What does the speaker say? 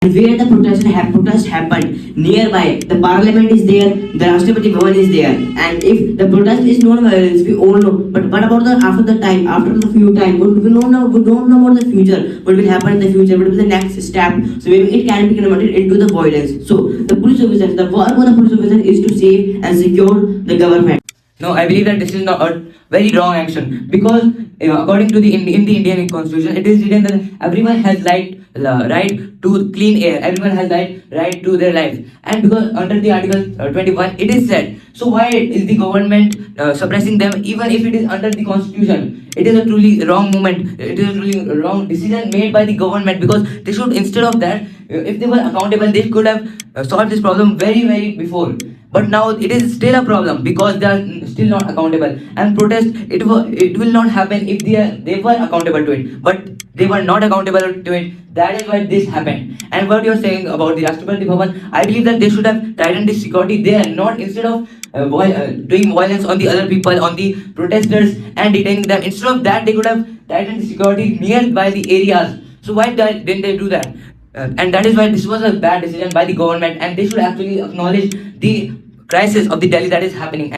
where the protest happened nearby, the parliament is there, the Rashtrapati Bhavan is there, and if the protest is non-violence, we all know. But what about the after the time, after the few time? We don't know about the future. What will happen in the future? What will be the next step? So maybe it can be converted into the violence. So the police officers, the work of the police officer is to save and secure the government. No, I believe that this is not a very wrong action because according to the in the Indian Constitution, it is written that everyone has right to clean air. Everyone has right to their life, and because under the Article 21, it is said. So why is the government suppressing them, even if it is under the Constitution? It is a truly wrong movement. It is a truly wrong decision made by the government because they should, instead of that, if they were accountable, they could have solved this problem very before. But now it is still a problem because they are still not accountable. And protest, it will not happen if they were accountable to it. But they were not accountable to it. That is why this happened. And what you are saying about the Rashtrapati Bhavan, I believe that they should have tightened the security there, not instead of doing violence on the other people, on the protesters and detaining them. Instead of that, they could have tightened the security nearby the areas. So why didn't they do that? And that is why this was a bad decision by the government, and they should actually acknowledge the crisis of the Delhi that is happening.